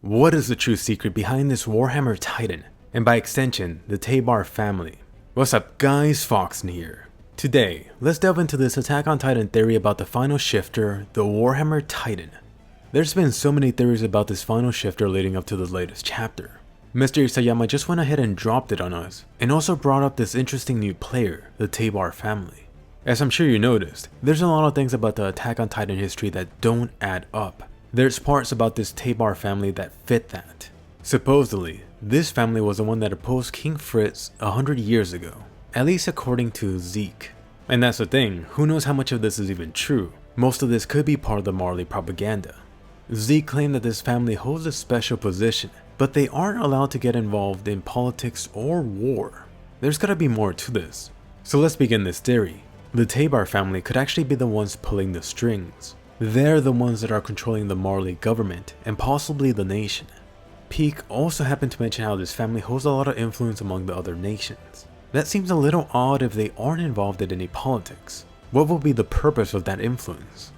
What is the true secret behind this WarHammer Titan, and by extension, the Taybar family? What's up guys, Foxen here. Today, let's delve into this Attack on Titan theory about the final shifter, the WarHammer Titan. There's been so many theories about this final shifter leading up to the latest chapter. Mr. Isayama just went ahead and dropped it on us, and also brought up this interesting new player, the Teiber family. As I'm sure you noticed, there's a lot of things about the Attack on Titan history that don't add up. There's parts about this Teiber family that fit that. Supposedly, this family was the one that opposed King Fritz 100 years ago, at least according to Zeke. And that's the thing, who knows how much of this is even true? Most of this could be part of the Marley propaganda. Zeke claimed that this family holds a special position, but they aren't allowed to get involved in politics or war. There's gotta be more to this. So let's begin this theory. The Teiber family could actually be the ones pulling the strings. They're the ones that are controlling the Marley government and possibly the nation. Peak also happened to mention how this family holds a lot of influence among the other nations. That seems a little odd if they aren't involved in any politics. What will be the purpose of that influence?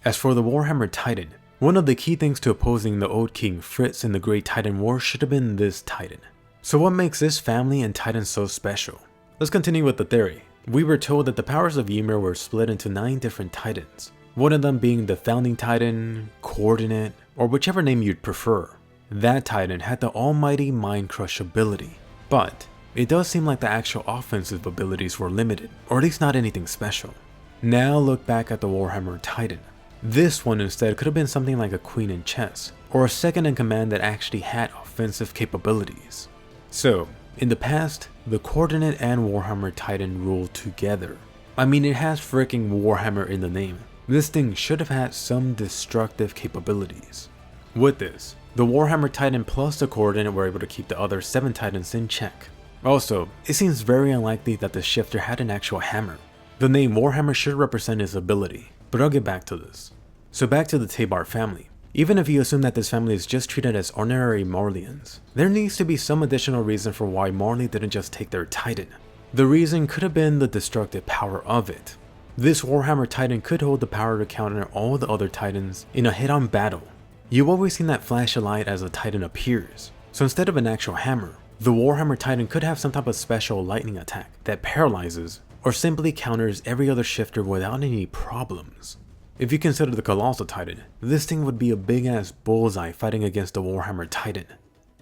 As for the WarHammer Titan, one of the key things to opposing the old King Fritz in the Great Titan War should have been this Titan. So what makes this family and Titan so special? Let's continue with the theory. We were told that the powers of Ymir were split into 9 different Titans, one of them being the Founding Titan, Coordinate, or whichever name you'd prefer. That Titan had the almighty Mind Crush ability, but it does seem like the actual offensive abilities were limited, or at least not anything special. Now look back at the WarHammer Titan. This one instead could have been something like a queen in chess, or a second in command that actually had offensive capabilities. So, in the past, the Coordinate and WarHammer Titan ruled together. I mean, it has freaking Warhammer in the name. This thing should have had some destructive capabilities. With this, the WarHammer Titan plus the Coordinate were able to keep the other 7 Titans in check. Also, it seems very unlikely that the shifter had an actual hammer. The name Warhammer should represent his ability, but I'll get back to this. So back to the Taybar family. Even if you assume that this family is just treated as ordinary Marleyans, there needs to be some additional reason for why Marley didn't just take their Titan. The reason could have been the destructive power of it. This WarHammer Titan could hold the power to counter all the other Titans in a head-on battle. You've always seen that flash of light as a Titan appears, so instead of an actual hammer, the WarHammer Titan could have some type of special lightning attack that paralyzes or simply counters every other shifter without any problems. If you consider the Colossal Titan, this thing would be a big ass bullseye fighting against the WarHammer Titan.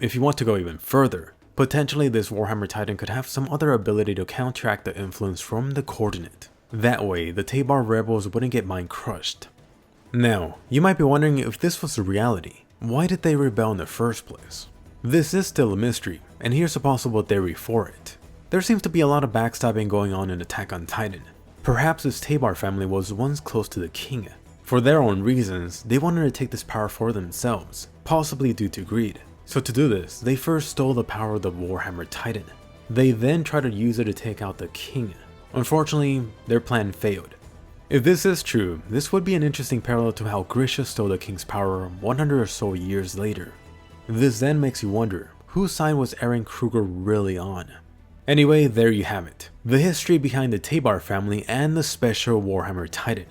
If you want to go even further, potentially this WarHammer Titan could have some other ability to counteract the influence from the Coordinate. That way, the Taybar rebels wouldn't get mind crushed. Now, you might be wondering if this was the reality. Why did they rebel in the first place? This is still a mystery, and here's a possible theory for it. There seems to be a lot of backstabbing going on in Attack on Titan. Perhaps this Taybar family was once close to the king. For their own reasons, they wanted to take this power for themselves, possibly due to greed. So to do this, they first stole the power of the WarHammer Titan. They then tried to use it to take out the king. Unfortunately, their plan failed. If this is true, this would be an interesting parallel to how Grisha stole the king's power 100 or so years later. This then makes you wonder, whose side was Eren Kruger really on? Anyway, there you have it. The history behind the Taybar family and the special WarHammer Titan.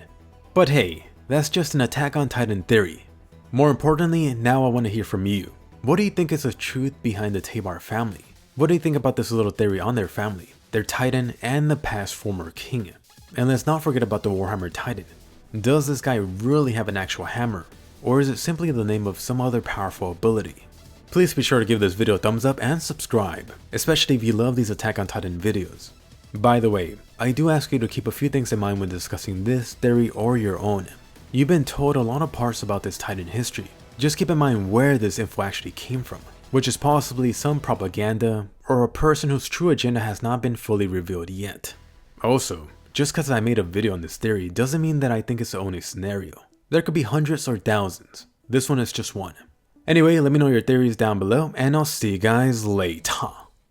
But hey, that's just an Attack on Titan theory. More importantly, now I want to hear from you. What do you think is the truth behind the Taybar family? What do you think about this little theory on their family, their Titan, and the past former king? And let's not forget about the WarHammer Titan. Does this guy really have an actual hammer? Or is it simply the name of some other powerful ability? Please be sure to give this video a thumbs up and subscribe, especially if you love these Attack on Titan videos. By the way, I do ask you to keep a few things in mind when discussing this theory or your own. You've been told a lot of parts about this Titan history. Just keep in mind where this info actually came from, which is possibly some propaganda or a person whose true agenda has not been fully revealed yet. Also, just because I made a video on this theory doesn't mean that I think it's the only scenario. There could be hundreds or thousands. This one is just one. Anyway, let me know your theories down below, and I'll see you guys later.